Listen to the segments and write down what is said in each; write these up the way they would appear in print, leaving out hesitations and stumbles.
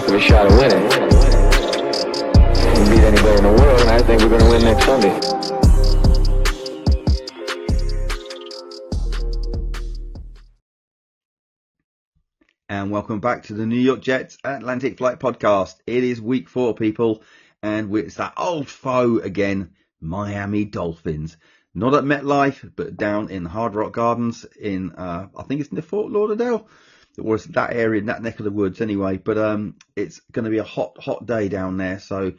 of a shot of winning. We can beat anybody in the world, and I think we're going to win next Sunday. And welcome back to the New York Jets Atlantic Flight Podcast. It is week 4, people, and it's that old foe again, Miami Dolphins. Not at MetLife, but down in Hard Rock Gardens in, I think it's near Fort Lauderdale. It was that area, that neck of the woods anyway. But it's going to be a hot day down there. So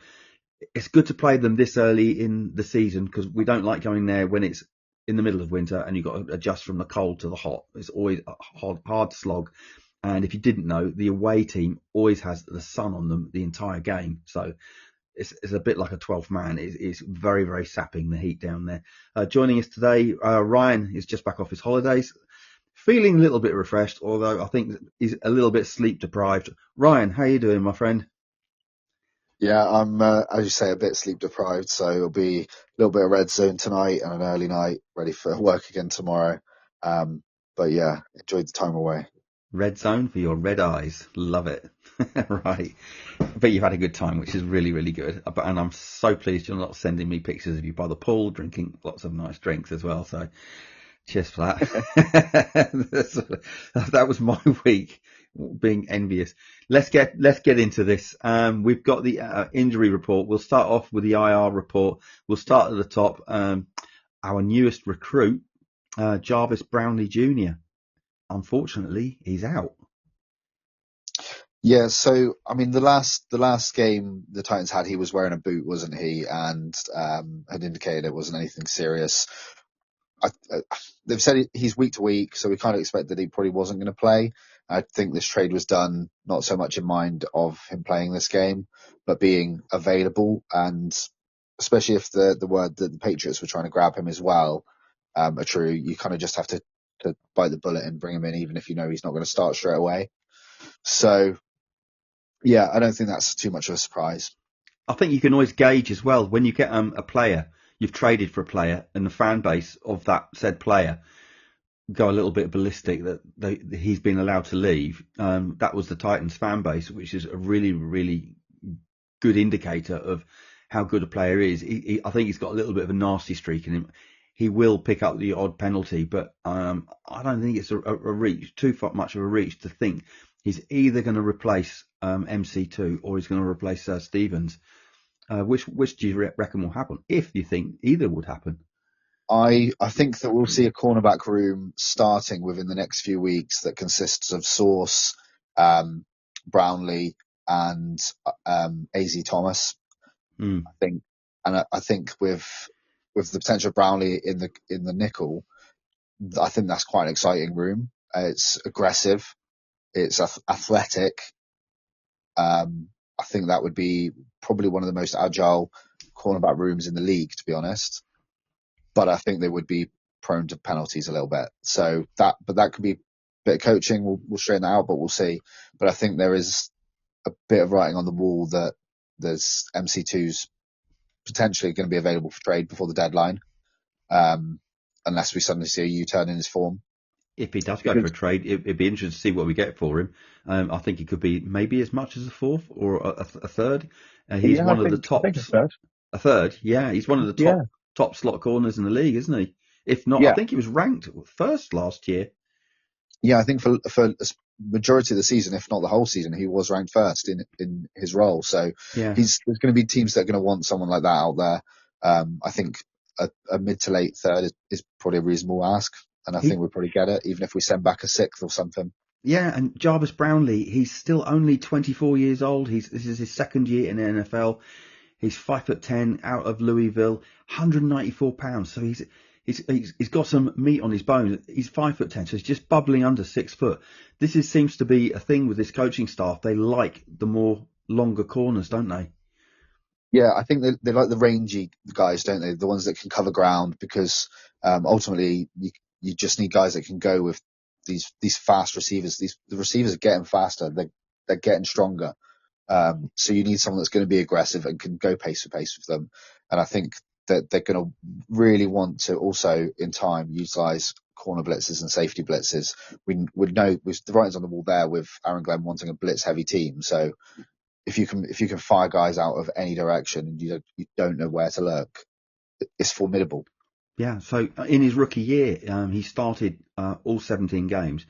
it's good to play them this early in the season because we don't like going there when it's in the middle of winter and you've got to adjust from the cold to the hot. It's always a hard slog. And if you didn't know, the away team always has the sun on them the entire game. So it's a bit like a 12th man. It's very, very sapping, the heat down there. Joining us today, Ryan is just back off his holidays. Feeling a little bit refreshed, although I think he's a little bit sleep deprived. Ryan, how you doing, my friend? Yeah, I'm, as you say, a bit sleep deprived. So it'll be a little bit of red zone tonight and an early night, ready for work again tomorrow. But yeah, enjoyed the time away. Red zone for your red eyes. Love it. Right. But you've had a good time, which is really, really good. And I'm so pleased you're not sending me pictures of you by the pool, drinking lots of nice drinks as well. So cheers for that. That was my week, being envious. Let's get into this. We've got the injury report. We'll start off with the IR report. We'll start at the top. Our newest recruit, Jarvis Brownlee Jr. Unfortunately, he's out. Yeah, so I mean, the last game the Titans had, he was wearing a boot, wasn't he? And had indicated it wasn't anything serious. They've said he's week to week, so we kind of expect that he probably wasn't going to play. I think this trade was done not so much in mind of him playing this game, but being available, and especially if the word that the Patriots were trying to grab him as well are true, you kind of just have to bite the bullet and bring him in, even if you know he's not going to start straight away. So, yeah, I don't think that's too much of a surprise. I think you can always gauge as well when you get a player, you've traded for a player, and the fan base of that said player go a little bit ballistic that he's been allowed to leave. That was the Titans fan base, which is a really, really good indicator of how good a player is. I think he's got a little bit of a nasty streak in him. He will pick up the odd penalty, but I don't think it's a reach, too much of a reach to think he's either going to replace MC2 or he's going to replace Stevens. Which do you reckon will happen, if you think either would happen? I think that we'll see a cornerback room starting within the next few weeks that consists of Sauce, Brownlee, and AZ Thomas. I think with the potential of Brownlee in the nickel, I think that's quite an exciting room. It's aggressive, it's athletic. I think that would be probably one of the most agile cornerback rooms in the league, to be honest. But I think they would be prone to penalties a little bit. So that could be a bit of coaching. We'll straighten that out, but we'll see. But I think there is a bit of writing on the wall that there's MC2's potentially going to be available for trade before the deadline, unless we suddenly see a U-turn in his form. If he does go for a trade, it'd be interesting to see what we get for him. I think he could be maybe as much as a fourth or a third. He's one of the tops. A third, yeah. He's one of the top slot corners in the league, isn't he? If not, I think he was ranked first last year. Yeah, I think for majority of the season, if not the whole season, he was ranked first in his role. So there's going to be teams that are going to want someone like that out there. I think a mid to late third is probably a reasonable ask. And I think we'll probably get it, even if we send back a sixth or something. Yeah, and Jarvis Brownlee, he's still only 24 years old. This is his second year in the NFL. He's 5'10", out of Louisville, 194 pounds. So he's got some meat on his bones. He's 5'10", so he's just bubbling under 6 foot. This seems to be a thing with this coaching staff. They like the more longer corners, don't they? Yeah, I think they like the rangy guys, don't they? The ones that can cover ground, because ultimately you just need guys that can go with these fast receivers. The receivers are getting faster. They're getting stronger. So you need someone that's going to be aggressive and can go pace for pace with them. And I think that they're going to really want to also, in time, utilize corner blitzes and safety blitzes. We would know with the writings on the wall there with Aaron Glenn wanting a blitz heavy team. So if you can fire guys out of any direction and you don't know where to look, it's formidable. Yeah. So in his rookie year, he started all 17 games.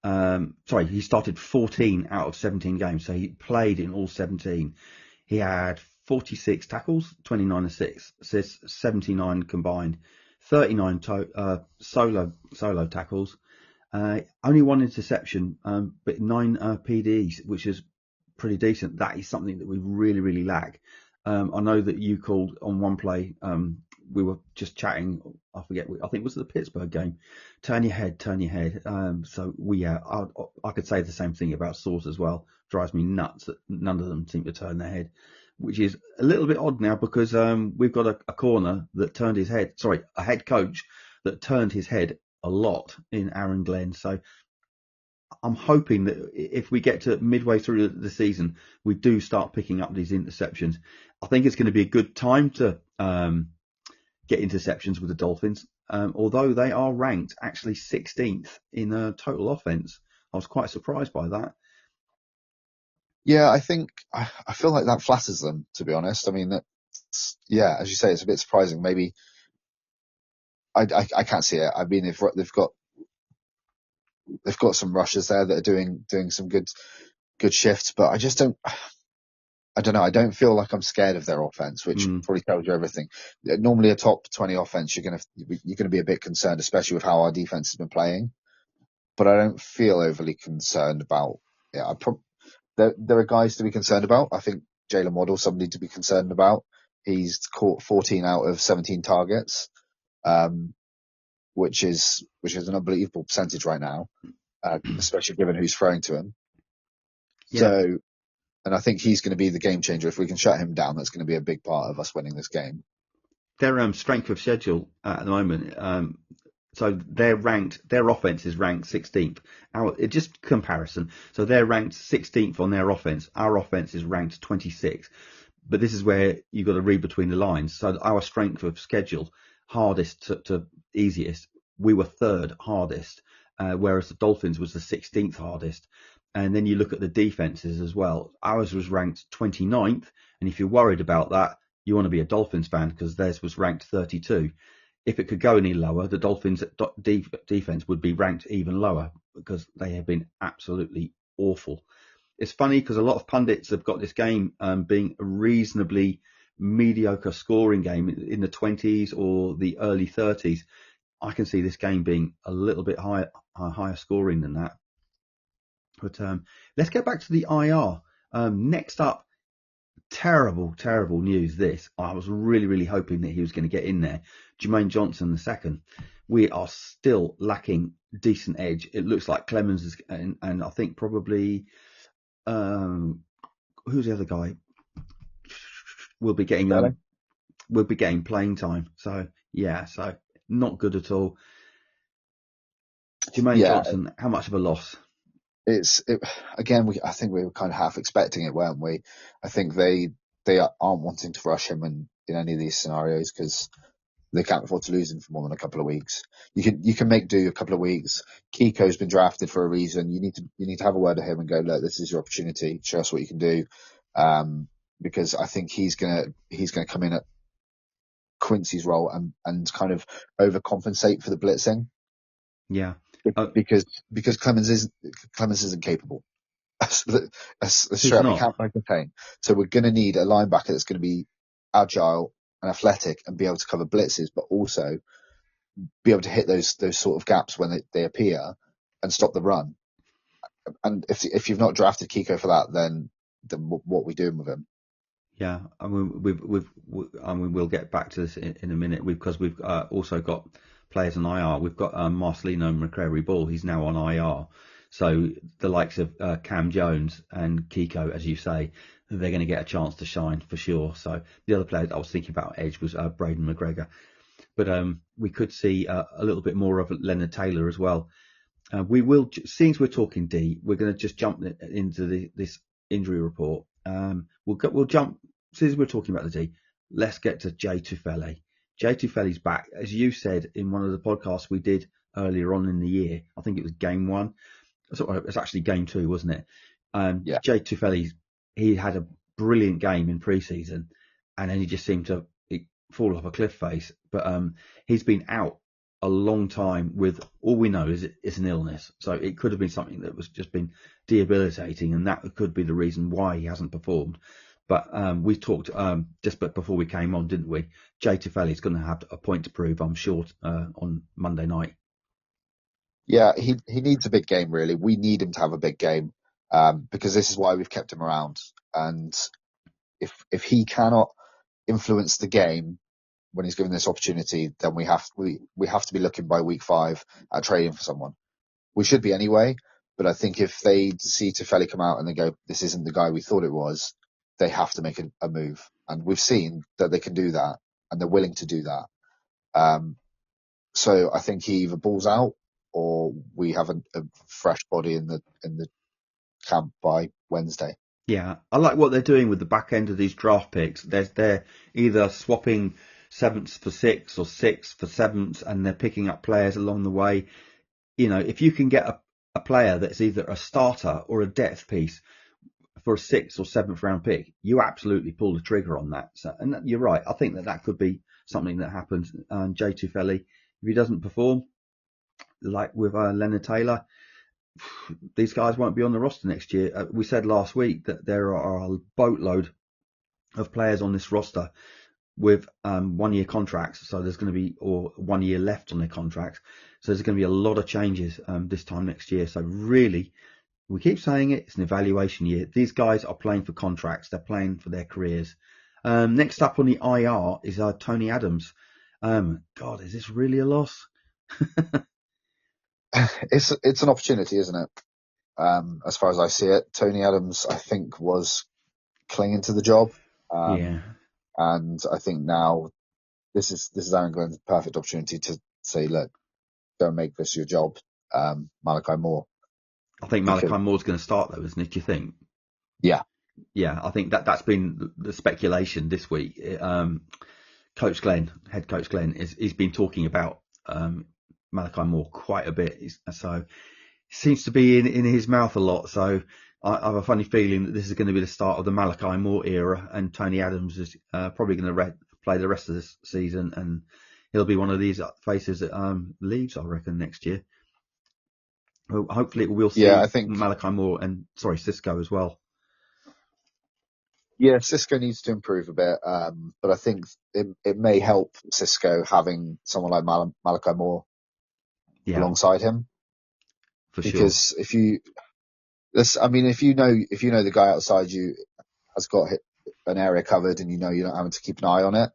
He started 14 out of 17 games. So he played in all 17. He had 46 tackles, 29 assists, 79 combined, 39 solo tackles, only one interception, but 9 PDs, which is pretty decent. That is something that we really, really lack. I know that you called on one play. We were just chatting. I forget. I think it was the Pittsburgh game. Turn your head, turn your head. I could say the same thing about Sauce as well. Drives me nuts that none of them seem to turn their head, which is a little bit odd now because we've got a corner that turned his head. Sorry, a head coach that turned his head a lot in Aaron Glenn. So I'm hoping that if we get to midway through the season, we do start picking up these interceptions. I think it's going to be a good time to get interceptions with the Dolphins, although they are ranked actually 16th in total offense. I was quite surprised by that. Yeah, I think I feel like that flatters them, to be honest. I mean, as you say, it's a bit surprising. Maybe I can't see it. I mean, they've got some rushers there that are doing some good shifts, but I just don't. I don't know. I don't feel like I'm scared of their offense, which probably tells you everything. Normally, a top 20 offense, you're gonna be a bit concerned, especially with how our defense has been playing. But I don't feel overly concerned about. Yeah, there are guys to be concerned about. I think Jalen Waddle somebody to be concerned about. He's caught 14 out of 17 targets, which is an unbelievable percentage right now, especially given who's throwing to him. Yeah. So. And I think he's going to be the game changer. If we can shut him down, that's going to be a big part of us winning this game. Their strength of schedule at the moment, so their offense is ranked 16th. Just comparison. So they're ranked 16th on their offense. Our offense is ranked 26th. But this is where you've got to read between the lines. So our strength of schedule, hardest to easiest, we were third hardest, whereas the Dolphins was the 16th hardest. And then you look at the defenses as well. Ours was ranked 29th. And if you're worried about that, you want to be a Dolphins fan because theirs was ranked 32. If it could go any lower, the Dolphins defense would be ranked even lower because they have been absolutely awful. It's funny because a lot of pundits have got this game being a reasonably mediocre scoring game in the 20s or the early 30s. I can see this game being a little bit higher scoring than that. But let's get back to the IR. Next up, terrible news. This I was really hoping that he was going to get in there. Jermaine Johnson II. We are still lacking decent edge. It looks like Clemens is, and I think probably who's the other guy? Will be getting playing time. So yeah, so not good at all. Jermaine Johnson, how much of a loss? I think we were kind of half expecting it, weren't we? I think they aren't wanting to rush him in any of these scenarios because they can't afford to lose him for more than a couple of weeks. You can make do a couple of weeks. Kiko's been drafted for a reason. You need to have a word with him and go, look, this is your opportunity. Show us what you can do. Because I think he's gonna come in at Quincy's role and kind of overcompensate for the blitzing. Yeah. Because Clemens isn't capable. Straight up, he can't play contain. So we're going to need a linebacker that's going to be agile and athletic and be able to cover blitzes, but also be able to hit those sort of gaps when they appear and stop the run. And if you've not drafted Kiko for that, then what are we doing with him? Yeah, I mean we'll get back to this in a minute because we've also got players on IR. We've got Marcelino McCrary-Ball. He's now on IR. So the likes of Cam Jones and Kiko, as you say, they're going to get a chance to shine for sure. So the other player that I was thinking about edge was Braden McGregor. But we could see a little bit more of Leonard Taylor as well. We will, since we're talking D, we're going to just jump into this injury report. We'll jump, since we're talking about the D, let's get to Jay Tufele. Jay Tufele's back. As you said in one of the podcasts we did earlier on in the year, I think it was game 1. It's actually game 2, wasn't it? Yeah. Jay Tufele's he had a brilliant game in pre-season, and then he just seemed to fall off a cliff face. But he's been out a long time with, all we know is it's an illness. So it could have been something that was just been debilitating, and that could be the reason why he hasn't performed. But we talked just before we came on, didn't we? Jay Tufeli's going to have a point to prove, I'm sure, on Monday night. Yeah, he needs a big game, really. We need him to have a big game, because this is why we've kept him around. And if he cannot influence the game when he's given this opportunity, then we have to be looking by week 5 at trading for someone. We should be anyway, but I think if they see Tufeli come out and they go, this isn't the guy we thought it was, they have to make a move. And we've seen that they can do that, and they're willing to do that. So I think he either balls out, or we have a fresh body in the camp by Wednesday. Yeah, I like what they're doing with the back end of these draft picks. They're either swapping 7ths for 6 or 6 for 7ths, and they're picking up players along the way. You know, if you can get a player that's either a starter or a depth piece for a 6th or 7th round pick, you absolutely pull the trigger on that. So, and you're right. I think that could be something that happens. Jay Tufeli, if he doesn't perform, like with Leonard Taylor, these guys won't be on the roster next year. We said last week that there are a boatload of players on this roster with 1-year contracts. So there's going to be, or 1 year left on their contracts. So there's going to be a lot of changes this time next year. So really, we keep saying it, it's an evaluation year. These guys are playing for contracts. They're playing for their careers. Next up on the IR is Tony Adams. God, is this really a loss? It's an opportunity, isn't it? As far as I see it, Tony Adams, I think, was clinging to the job. Yeah. And I think now this is Aaron Glenn's perfect opportunity to say, look, don't make this your job, Malachi Moore. I think Malachi Moore's going to start though, isn't it? Do you think? Yeah. Yeah, I think that's been the speculation this week. Coach Glenn, head coach Glenn, he's been talking about Malachi Moore quite a bit. So it seems to be in his mouth a lot. So I have a funny feeling that this is going to be the start of the Malachi Moore era, and Tony Adams is probably going to play the rest of this season, and he'll be one of these faces that leaves, I reckon, next year. Well, hopefully we'll see I think Malachi Moore and Cisco as well. Yeah, Cisco needs to improve a bit, but I think it may help Cisco having someone like Malachi Moore alongside him. For because sure. if you know the guy outside you has got an area covered, and you're not having to keep an eye on it,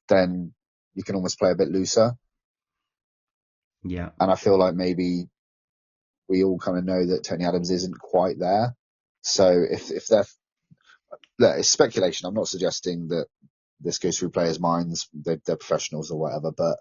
then you can almost play a bit looser. Yeah. And I feel like maybe we all kind of know that Tony Adams isn't quite there. So if they're, it's speculation. I'm not suggesting that this goes through players' minds. They're professionals or whatever, but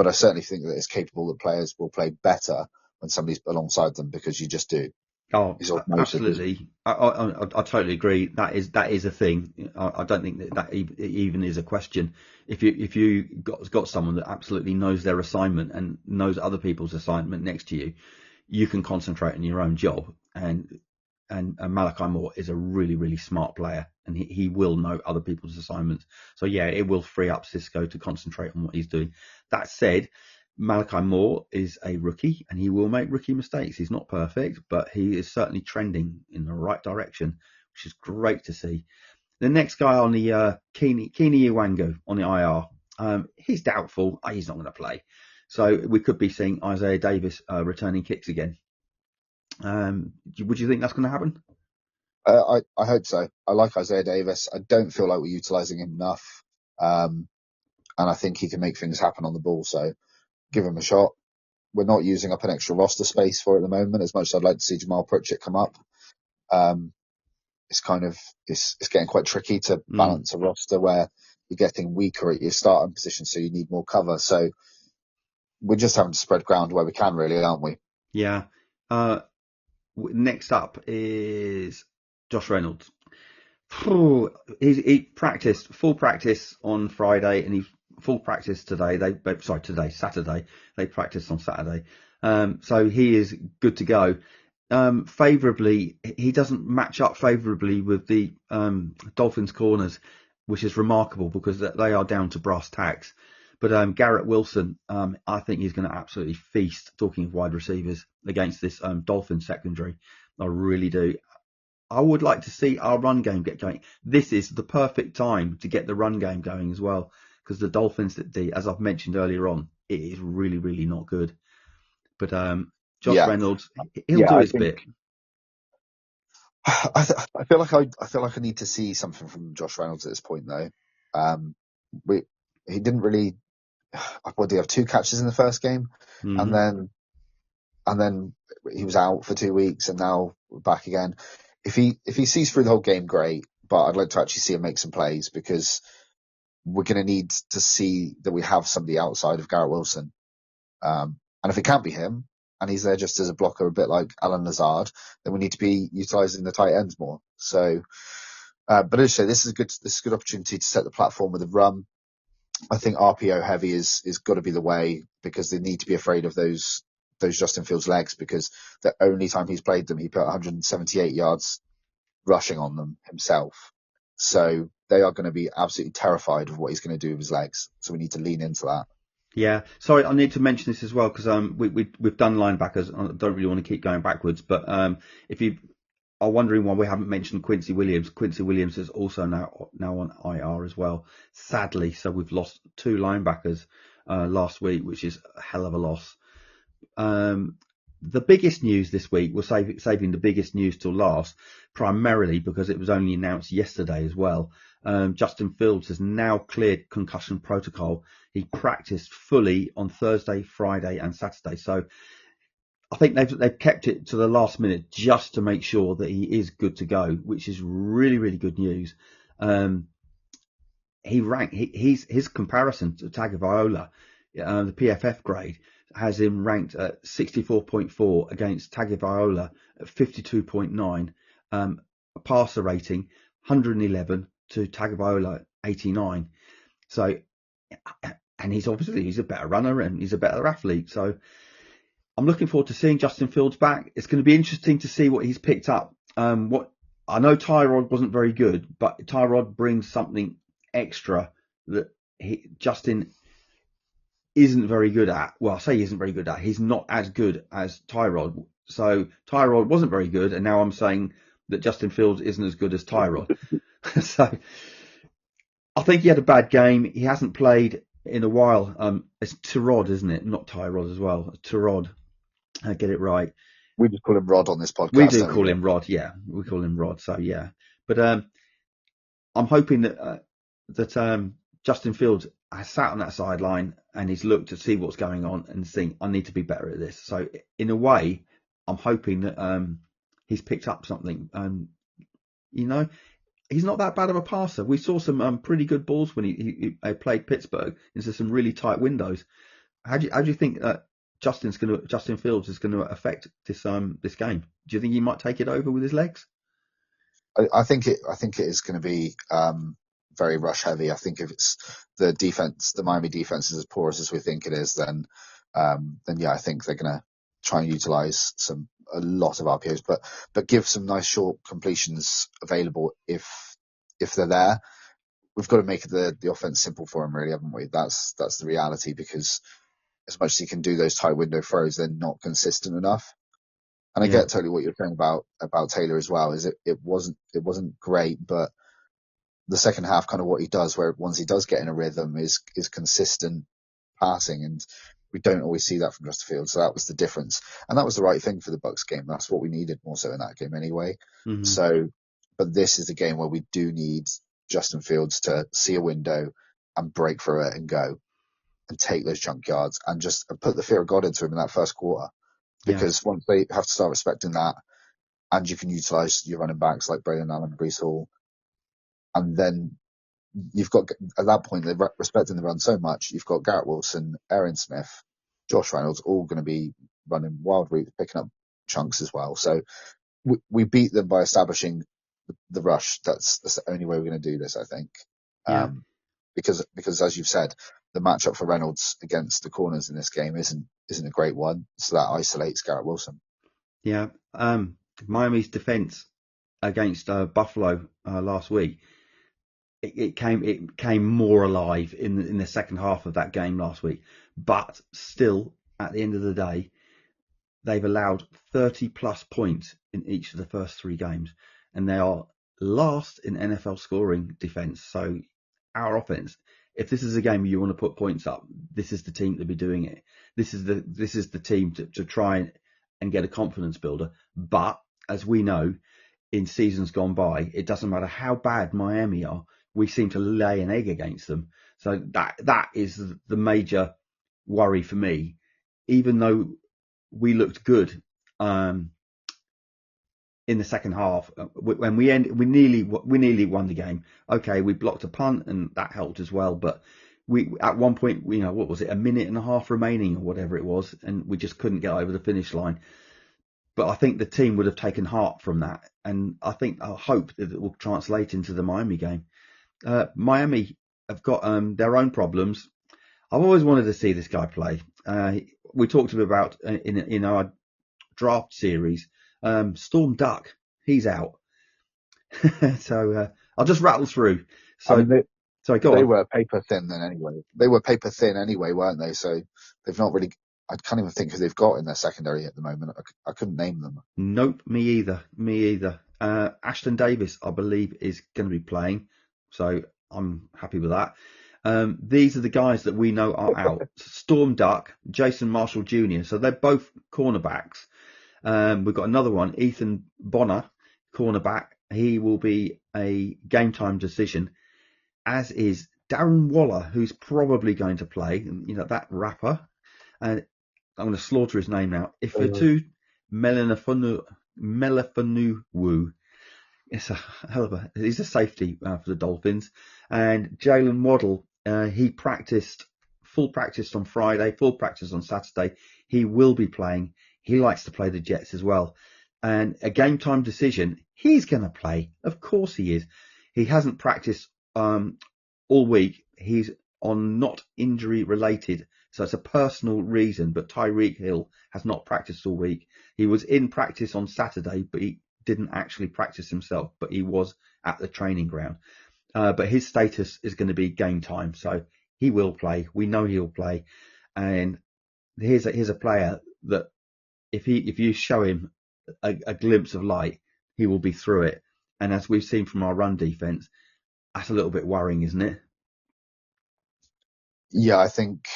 I certainly think that it's capable that players will play better when somebody's alongside them, because you just do. Oh, absolutely. I totally agree. That is a thing. I don't think that even is a question. If you got someone that absolutely knows their assignment and knows other people's assignment next to you, you can concentrate on your own job. And Malachi Moore is a really, really smart player, and he will know other people's assignments. So yeah, it will free up Cisco to concentrate on what he's doing. That said, Malachi Moore is a rookie, and he will make rookie mistakes. He's not perfect, but he is certainly trending in the right direction, which is great to see. The next guy on the Kini Iwango on the IR, he's doubtful. He's not going to play. So we could be seeing Isaiah Davis returning kicks again. Would you think that's going to happen? I hope so. I like Isaiah Davis. I don't feel like we're utilising him enough. And I think he can make things happen on the ball. So give him a shot. We're not using up an extra roster space for it at the moment, as much as I'd like to see Jamal Pritchett come up. It's getting quite tricky to balance a roster where you're getting weaker at your starting position, so you need more cover. So we're just having to spread ground where we can, really, aren't we? Yeah. Next up is Josh Reynolds. He practiced full practice on Friday, and he full practice today. Saturday. They practiced on Saturday. So he is good to go. favourably. He doesn't match up favourably with the Dolphins corners, which is remarkable because they are down to brass tacks. But Garrett Wilson, I think he's going to absolutely feast, talking of wide receivers, against this Dolphins secondary. I really do. I would like to see our run game get going. This is the perfect time to get the run game going as well, because the Dolphins, as I've mentioned earlier on, it is really, really not good. But Josh Yeah, Reynolds, he'll yeah. do I his think bit. I feel like I feel like I need to see something from Josh Reynolds at this point, though. Um, we he didn't really. What did he have? 2 catches in the first game, and Hmm. then he was out for 2 weeks, and now we're back again. If he sees through the whole game, great. But I'd like to actually see him make some plays because we're going to need to see that we have somebody outside of Garrett Wilson. And if it can't be him, and he's there just as a blocker, a bit like Alan Lazard, then we need to be utilising the tight ends more. So, but as I say, this is a good opportunity to set the platform with a run. I think RPO heavy is got to be the way because they need to be afraid of those Justin Fields legs because the only time he's played them, he put 178 yards rushing on them himself. So they are going to be absolutely terrified of what he's going to do with his legs. So we need to lean into that. Yeah, sorry, I need to mention this as well because we've done linebackers. I don't really want to keep going backwards, but if you are wondering why we haven't mentioned Quincy Williams is also now on IR as well, sadly. So we've lost 2 linebackers last week, which is a hell of a loss. The biggest news this week, we're saving the biggest news till last, primarily because it was only announced yesterday as well. Justin Fields has now cleared concussion protocol. He practiced fully on Thursday, Friday, and Saturday. So I think they've kept it to the last minute just to make sure that he is good to go, which is really, really good news. His comparison to Tagovailoa, the PFF grade, has him ranked at 64.4 against Tagovailoa at 52.9, a passer rating 111 to Tagovailoa 89. So, and he's a better runner and he's a better athlete. So I'm looking forward to seeing Justin Fields back. It's going to be interesting to see what he's picked up. What I know, Tyrod wasn't very good, but Tyrod brings something extra that Justin isn't very good at. Well, I say he isn't very good at. He's not as good as Tyrod. So Tyrod wasn't very good, and now I'm saying that Justin Fields isn't as good as Tyrod. So I think he had a bad game. He hasn't played in a while. It's Tyrod, isn't it? Not Tyrod as well. Tyrod. I get it right. We just call him Rod on this We podcast, do don't we? call him Rod, yeah. We call him Rod, so yeah. But I'm hoping that Justin Fields has sat on that sideline and he's looked to see what's going on and think, I need to be better at this. So in a way, I'm hoping that he's picked up something. He's not that bad of a passer. We saw some pretty good balls when he played Pittsburgh into some really tight windows. How do you think Justin Fields is going to affect this game? Do you think he might take it over with his legs? I think it is going to be very rush heavy. I think if it's the Miami defense is as porous as we think it is, then yeah, I think they're going to try and utilize a lot of RPOs, but give some nice short completions available if they're there. We've got to make the offense simple for him, really, haven't we? That's the reality because as much as he can do those tight window throws, they're not consistent enough. And I Yeah, get totally what you're saying about Taylor as well. Is it wasn't great, but the second half, kind of what he does, where once he does get in a rhythm, is consistent passing, and we don't always see that from Justin Fields. So that was the difference, and that was the right thing for the Bucs game. That's what we needed more so in that game anyway. mm-hmm. So, but this is the game where we do need Justin Fields to see a window and break through it and go and take those chunk yards and just put the fear of God into him in that first quarter. Yeah, Because once they have to start respecting that, and you can utilize your running backs like Braden Allen and Breece Hall, and then you've got, at that point, they're respecting the run so much, you've got Garrett Wilson, Aaron Smith, Josh Reynolds, all going to be running wild routes, picking up chunks as well. So we beat them by establishing the rush. That's the only way we're going to do this, I think. yeah. Because as you've said, the matchup for Reynolds against the corners in this game isn't a great one. So that isolates Garrett Wilson. Yeah. Miami's defense against Buffalo last week, it came more alive in the second half of that game last week. But still, at the end of the day, they've allowed 30 plus points in each of the first three games, and they are last in NFL scoring defense. So our offense, if this is a game you want to put points up, this is the team to be doing it. This is the team to try and get a confidence builder. But as we know, in seasons gone by, it doesn't matter how bad Miami are, we seem to lay an egg against them. So that is the major worry for me. Even though we looked good in the second half, when we nearly won the game. Okay, we blocked a punt and that helped as well, but we at one point, what was it, a minute and a half remaining or whatever it was, and we just couldn't get over the finish line. But I think the team would have taken heart from that, and I hope that it will translate into the Miami game. Miami have got their own problems. I've always wanted to see this guy play. We talked about in our draft series. Storm Duck, he's out. So I'll just rattle through. So, sorry, go on. They were paper thin then anyway. They were paper thin anyway, weren't they? So they've not really. I can't even think who they've got in their secondary at the moment. I couldn't name them. Nope, me either. Ashton Davis, I believe, is going to be playing, so I'm happy with that. These are the guys that we know are out. Storm Duck, Jason Marshall Jr. So they're both cornerbacks. We've got another one, Ethan Bonner, cornerback. He will be a game time decision, as is Darren Waller, who's probably going to play. That rapper. And I'm going to slaughter his name now. Ifeatu Melifonwu. It's a hell of he's a safety for the Dolphins. And Jalen Waddle, he practiced, full practice on Friday, full practice on Saturday. He will be playing. He likes to play the Jets as well. And a game time decision, he's going to play. Of course he is. He hasn't practiced all week. He's on not injury related. So it's a personal reason. But Tyreek Hill has not practiced all week. He was in practice on Saturday, but he didn't actually practice himself. But he was at the training ground. But his status is going to be game time. So he will play. We know he'll play. And here's a player that if you show him a glimpse of light, he will be through it. And as we've seen from our run defense, that's a little bit worrying, isn't it? Yeah, I think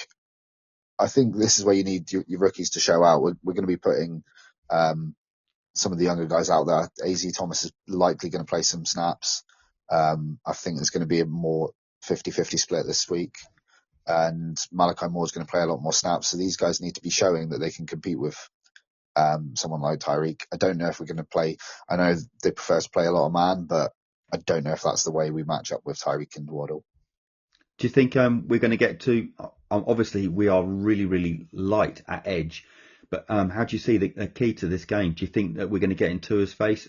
this is where you need your rookies to show out. We're going to be putting some of the younger guys out there. AZ Thomas is likely going to play some snaps. I think there's going to be a more 50-50 split this week. And Malachi Moore is going to play a lot more snaps. So these guys need to be showing that they can compete with someone like Tyreek. I don't know if we're going to play. I know they prefer to play a lot of man, but I don't know if that's the way we match up with Tyreek and Waddle. Do you think we're going to get to? Obviously, we are really, really light at edge. But how do you see the key to this game? Do you think that we're going to get into his face,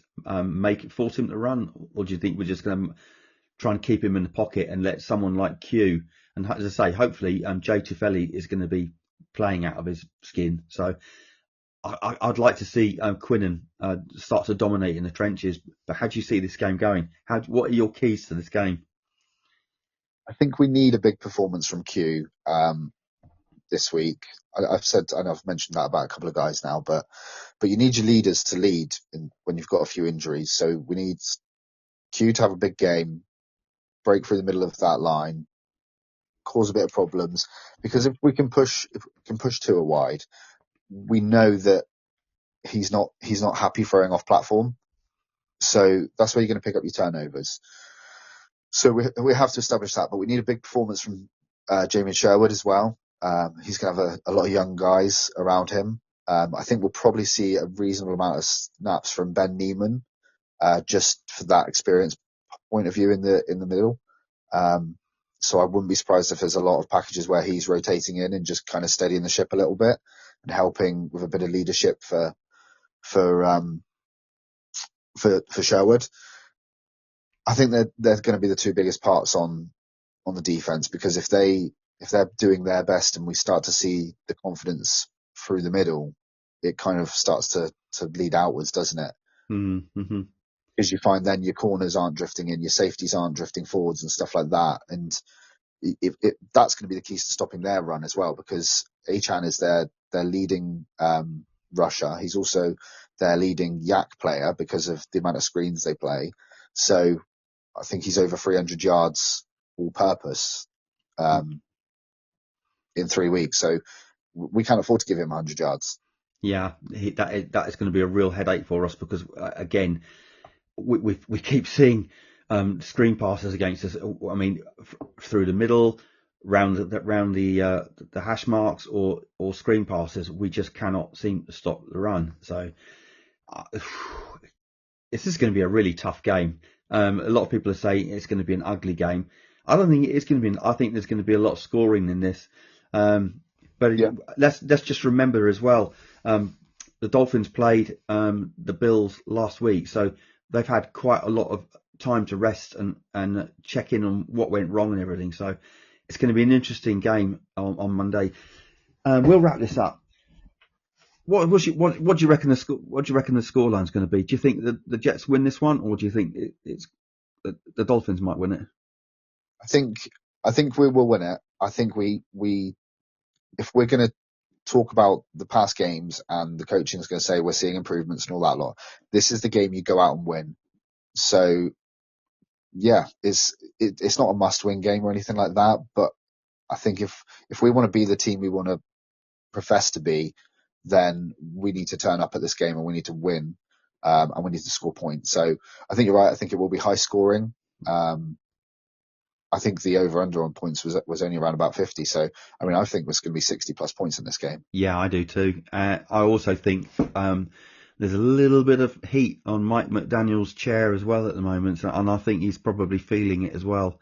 force him to run, or do you think we're just going to try and keep him in the pocket and let someone like Q? And as I say, hopefully, Jay Tufele is going to be playing out of his skin. So I'd like to see Quinnen start to dominate in the trenches. But how do you see this game going? What are your keys to this game? I think we need a big performance from Q this week. I've mentioned that about a couple of guys now, but you need your leaders to lead when you've got a few injuries. So we need Q to have a big game, break through the middle of that line, cause a bit of problems. Because if we can push Tua wide, we know that he's not happy throwing off platform. So that's where you're going to pick up your turnovers. So we have to establish that, but we need a big performance from Jamie Sherwood as well. He's going to have a lot of young guys around him. I think we'll probably see a reasonable amount of snaps from Ben Neiman, just for that experience point of view in the middle. So I wouldn't be surprised if there's a lot of packages where he's rotating in and just kind of steadying the ship a little bit and helping with a bit of leadership for Sherwood. I think they're going to be the two biggest parts on the defense, because if they're doing their best and we start to see the confidence through the middle, it kind of starts to lead outwards, doesn't it? Mm-hmm. Because you find then your corners aren't drifting in, your safeties aren't drifting forwards and stuff like that. And that's going to be the keys to stopping their run as well, because Achan is their leading rusher. He's also their leading yak player because of the amount of screens they play. So I think he's over 300 yards all purpose in 3 weeks. So we can't afford to give him 100 yards. Yeah, that is going to be a real headache for us because again, we keep seeing screen passes against us. I mean, through the middle, round the hash marks or screen passes, we just cannot seem to stop the run. So this is going to be a really tough game. A lot of people are saying it's going to be an ugly game. I don't think it is going to be. I think there's going to be a lot of scoring in this. But Yeah. let's just remember as well. The Dolphins played the Bills last week, so they've had quite a lot of time to rest and check in on what went wrong and everything. So it's going to be an interesting game on Monday. We'll wrap this up. What do you reckon the scoreline's going to be? Do you think the Jets win this one, or do you think it's the Dolphins might win it? I think we will win it. I think we if we're going to talk about the past games and the coaching is going to say we're seeing improvements and all that lot, this is the game you go out and win. So yeah, it's not a must-win game or anything like that, but I think if we want to be the team we want to profess to be, then we need to turn up at this game and we need to win, and we need to score points. So I think you're right. I think it will be high scoring. I think the over-under on points was only around about 50. So, I mean, I think there's going to be 60 plus points in this game. Yeah, I do too. I also think there's a little bit of heat on Mike McDaniel's chair as well at the moment, and I think he's probably feeling it as well.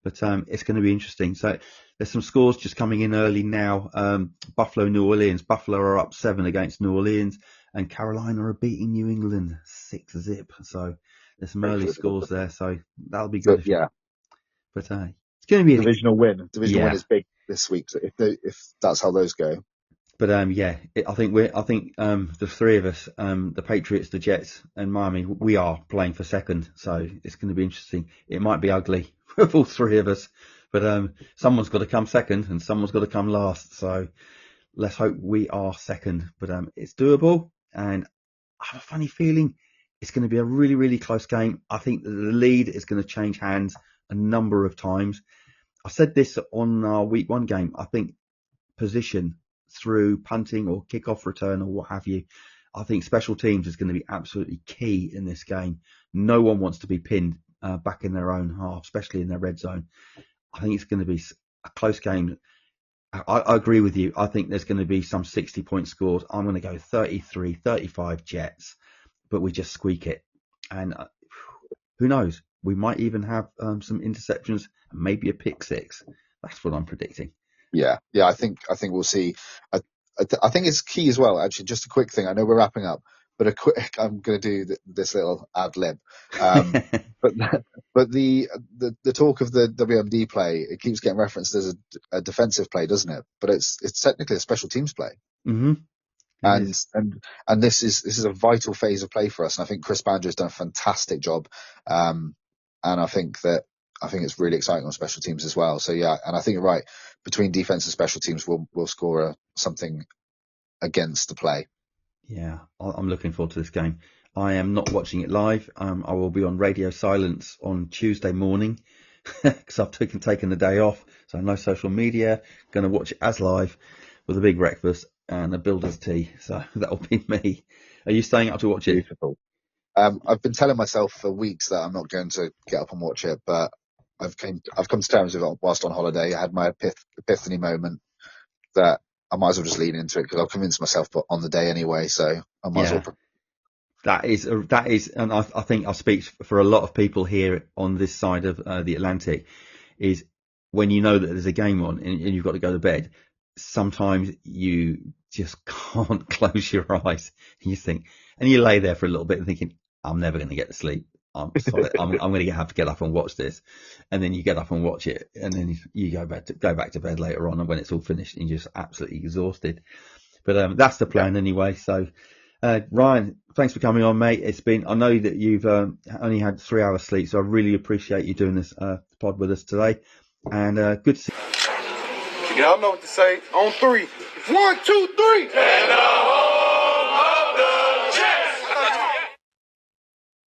But it's going to be interesting. So there's some scores just coming in early now. Buffalo, New Orleans. Buffalo are up 7 against New Orleans, and Carolina are beating New England 6-0. So there's some early scores there. So that'll be good. Yeah. But it's going to be divisional win. Divisional yeah. win is big this week. So if that's how those go. But I think the three of us, the Patriots, the Jets, and Miami, we are playing for second. So it's going to be interesting. It might be ugly with all three of us, but someone's got to come second and someone's got to come last. So let's hope we are second. But it's doable, and I have a funny feeling it's going to be a really, really close game. I think that the lead is going to change hands a number of times. I said this on our week 1 game. I think position through punting or kickoff return or what have you, I think special teams is going to be absolutely key in this game. No one wants to be pinned back in their own half, especially in their red zone. I think it's going to be a close game. I agree with you. I think there's going to be some 60-point scores. I'm going to go 33-35 Jets, but we just squeak it. And who knows? We might even have some interceptions and maybe a pick 6. That's what I'm predicting. Yeah. I think we'll see. I think it's key as well. Actually, just a quick thing. I know we're wrapping up, but I'm going to do this little ad lib. But the talk of the WMD play, it keeps getting referenced as a defensive play, doesn't it? But it's technically a special teams play. Mm-hmm. And this is a vital phase of play for us. And I think Chris Banjo has done a fantastic job. And I think it's really exciting on special teams as well. So yeah, and I think you're right. Between defense and special teams, we'll score something against the play. Yeah, I'm looking forward to this game. I am not watching it live. I will be on radio silence on Tuesday morning because I've taken the day off. So no social media. Going to watch it as live with a big breakfast and a builder's tea. So that'll be me. Are you staying up to watch it? Beautiful. I've been telling myself for weeks that I'm not going to get up and watch it, but I've come to terms with it whilst on holiday. I had my epiphany moment that I might as well just lean into it because I'll convince myself on the day anyway. So I might as well. That is, and I think I speak for a lot of people here on this side of the Atlantic, is when you know that there's a game on and you've got to go to bed, sometimes you just can't close your eyes. You think, and you lay there for a little bit and thinking, I'm never going to get to sleep. I'm going to have to get up and watch this. And then you get up and watch it, and then you go back to bed later on, and when it's all finished, and you're just absolutely exhausted. But that's the plan anyway. So, Ryan, thanks for coming on, mate. I know that you've only had 3 hours sleep, so I really appreciate you doing this pod with us today. And good to see you. Y'all know what to say. On 3. 1, 2, 3.